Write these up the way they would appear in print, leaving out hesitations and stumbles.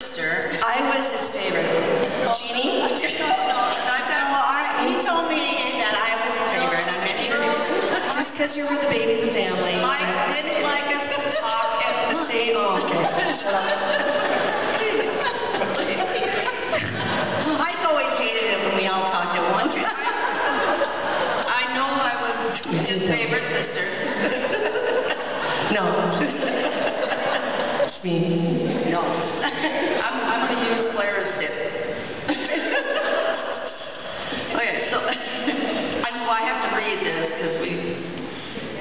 sister. I was his favorite. Jeannie? No, he told me that I was a favorite on many occasions. Just because you were the baby of the family. Mike didn't like us to talk and to say, oh, okay. Shut up. Mike always hated it when we all talked at once. I know I was his favorite sister. No. It's me. No. I'm going to use Clara's tip. Okay, so I have to read this because we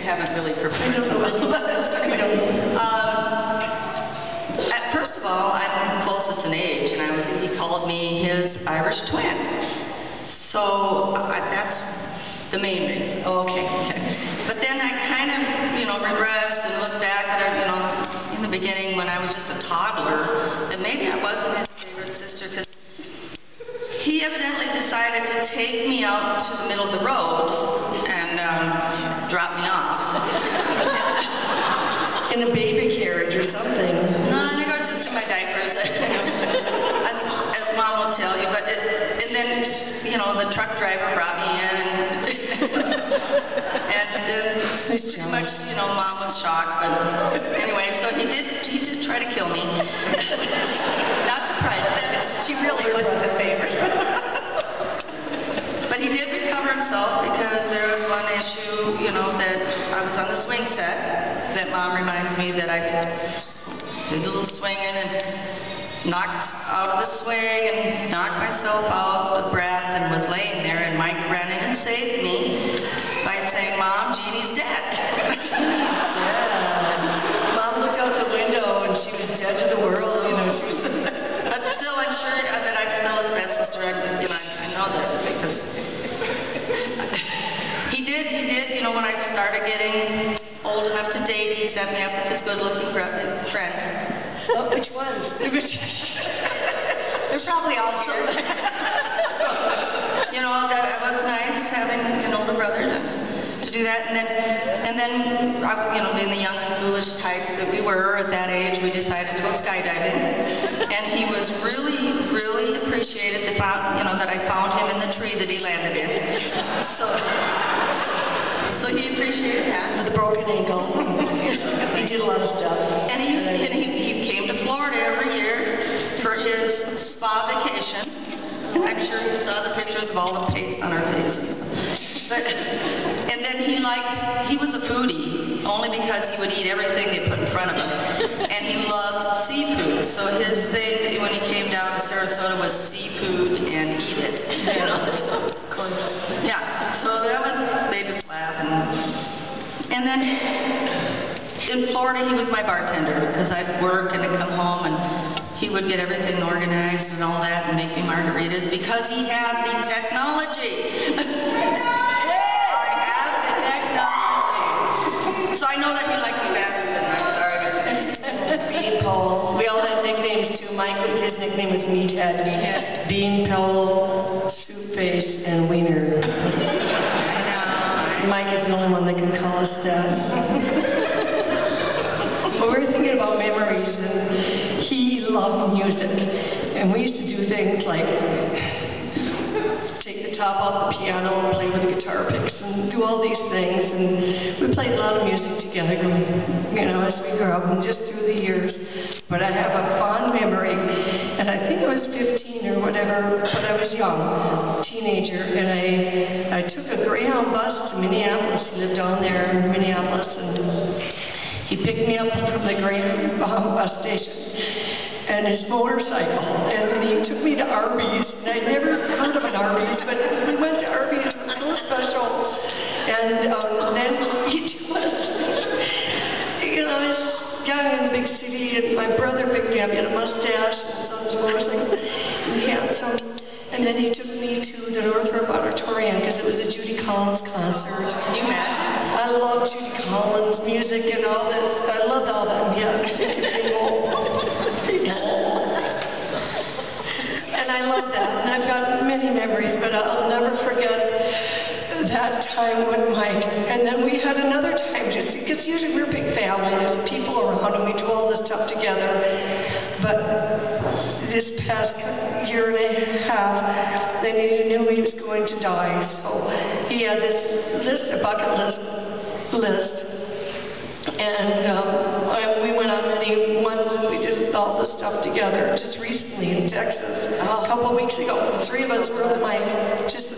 haven't really prepared. I don't know what it was. First of all, I'm closest in age, and I think he called me his Irish twin. So that's the main reason. Oh, okay. But then I kind of, regressed and looked back at it, in the beginning when I was just a toddler, that maybe I wasn't his favorite sister because he evidently decided to take me out to the middle of the road and drop me off. In a baby carriage or something. No, I think I was just in my diapers, as Mom will tell you. But and then, the truck driver brought me in, and pretty much, Mom was shocked. But anyway, so he did try to kill me. Not surprised that she really wasn't the favorite. But he did recover himself because there was one issue, that I was on the swing set that Mom reminds me that I did a little swinging and knocked out of the swing and knocked myself out of breath and was laying there, and Mike ran in and saved me by saying, "Mom, Jeannie's dead." Jeannie's dead. Mom looked out the window and she was dead to the world, But still, I'm sure that I'm still his best sister. I know that because he did, when I started getting old enough to date, he set me up with his good-looking friends. Oh, which ones? They're probably all here. That was nice having an older brother to do that. And then, being the young and foolish types that we were at that age, we decided to go skydiving. And he was really, really appreciated that I found him in the tree that he landed in. So he appreciated that. With a broken ankle. He did a lot of stuff. And he came to Florida every year for his spa vacation. I'm sure you saw the pictures of all the paste on our faces. And then he was a foodie, only because he would eat everything they put in front of him. And he loved seafood. So his thing when he came down to Sarasota was seafood and eat it. Of course. Yeah, so that made us laugh. And then in Florida, he was my bartender because I'd work and I'd come home and he would get everything organized and all that and make me margaritas because he had the technology. I have the technology. So I know that he liked me best, and I'm sorry. Bean Pole. We all had nicknames too. His nickname was Meathead. Bean Pole, Soup Face, and Wiener. Mike is the only one that can call us that. Well, we were thinking about memories, and he loved music. And we used to do things like take the top off the piano and play with the guitar picks and do all these things. And we played a lot of music together, as we grew up and just through the years. But I have a fond memory, and I think I was 15 or whatever, but I was young, teenager, and I took a Greyhound bus to Minneapolis. He lived down there in Minneapolis, and he picked me up from the Greyhound bus station and his motorcycle, and he took me to Arby's, and I'd never heard of an Arby's, but we went to Arby's. It was so special. And then he was, I was young in the big city, and my brother picked me up. He had a mustache and was on his motorcycle and handsome. And then he took me to the Northrop Auditorium because it was a Judy Collins concert. Can you imagine? I love Judy Collins music and all this. I love all that. And I love that. And I've got many memories, but I'll never forget that time with Mike. And then we had another time, because usually we're a big family. There's people around and we do all this stuff together. But this past year and a half, then he knew he was going to die. So he had this list, a bucket list. And we went on many ones, and we did all this stuff together just recently in Texas. A couple of weeks ago, the three of us were on just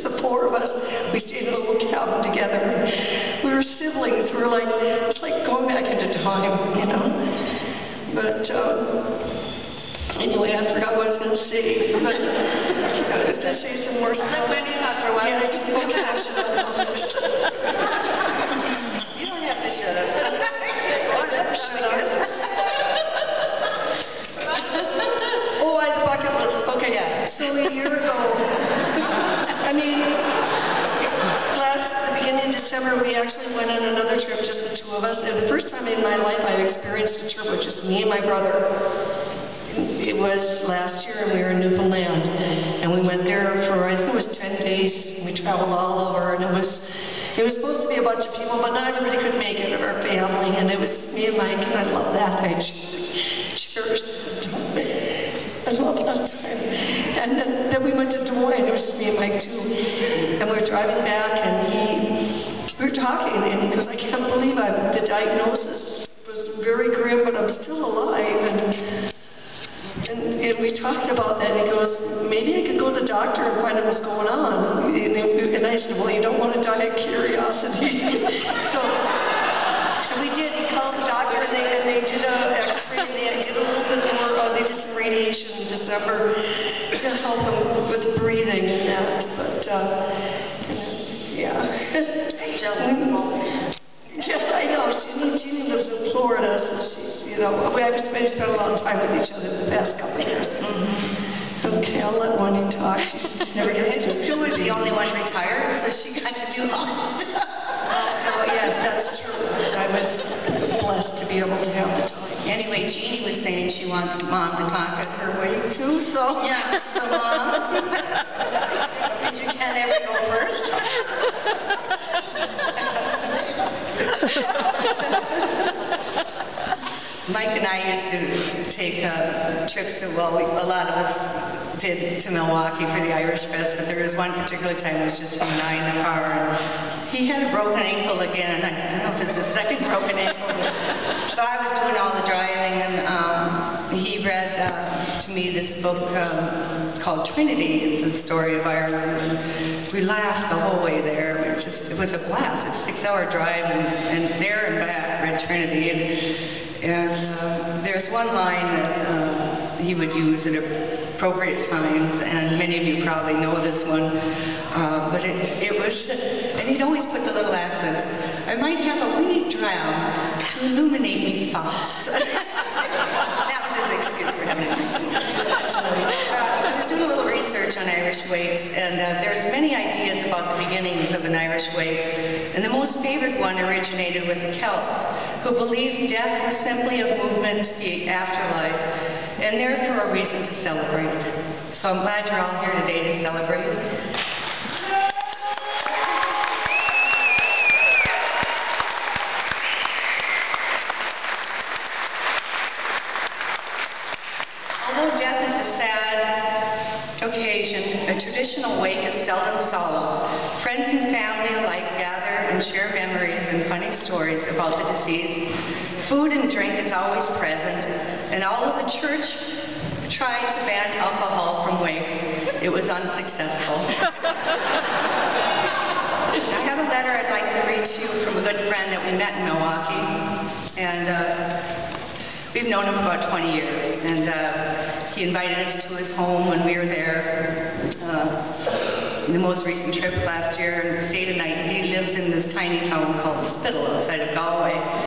the four of us. We stayed in a little cabin together. We were siblings. We were like, it's like going back into time, you know. But anyway, I forgot what I was going to say. But I was going to say some more stuff. Let Wendy talk for a while. Yes, okay, I should have. You don't have to shut up. Shut up. Oh, the bucket list. Okay, yeah. So a year ago, I mean, the beginning of December, we actually went on another trip, just the two of us. And the first time in my life I've experienced a trip with just me and my brother. It was last year, and we were in Newfoundland. And we went there for, I think it was 10 days. We traveled all over, and it was supposed to be a bunch of people, but not everybody could make it of our family. And it was me and Mike, and I love that. I cherish that time. I love that time. And then we went to Des Moines. It was just me and Mike too. And we were driving back, and we were talking, and he goes, I can't believe the diagnosis was very grim, but I'm still alive. And we talked about that, and he goes, maybe I could go to the doctor and find out what's going on. And I said, well, you don't want to die of curiosity. So we did. He called the doctor, and they did an X-ray, and they did a little bit more. They did some radiation in December to help him with breathing and that. But yeah. Yeah, I know. Jeanne lives in Florida, so she's, you know, we've spent a lot of time with each other the past couple of years. Okay, I'll let Wendy talk. She's never gets to. She was the only one retired, so she got to do all this stuff. So yes, that's true. I was blessed to be able to have the time. Anyway, Jeanne was saying she wants Mom to talk at her wake too, so yeah. So Mom, because you can't ever go first. Mike and I used to take trips to, well, a lot of us did to Milwaukee for the Irish Fest, but there was one particular time it was just him and I in the car, and he had a broken ankle again. I don't know if it's his second broken ankle. So I was doing all the driving, and he read to me this book called Trinity. It's the story of Ireland, and we laughed the whole way there. It was a blast. It's a 6-hour drive, and there and back, read Trinity. And there's one line that he would use at appropriate times, and many of you probably know this one, but it was, and he'd always put the little accent, I might have a wee dram to illuminate me thoughts. That was his excuse for having I was doing a little research on Irish wakes, and there's many ideas about the beginnings of an Irish wake, and the most favored one originated with the Celts, who believed death was simply a movement to the afterlife, and therefore a reason to celebrate. So I'm glad you're all here today to celebrate. Although death is a sad occasion, a traditional wake is seldom solemn. Friends and family alike gather and share memories and funny stories about the deceased. Food and drink is always present, and although the church tried to ban alcohol from wakes, it was unsuccessful. I have a letter I'd like to read to you from a good friend that we met in Milwaukee, and we've known him for about 20 years, and he invited us to his home when we were there in the most recent trip last year and stayed a night. He lives in this tiny town called Spittal outside of Galway.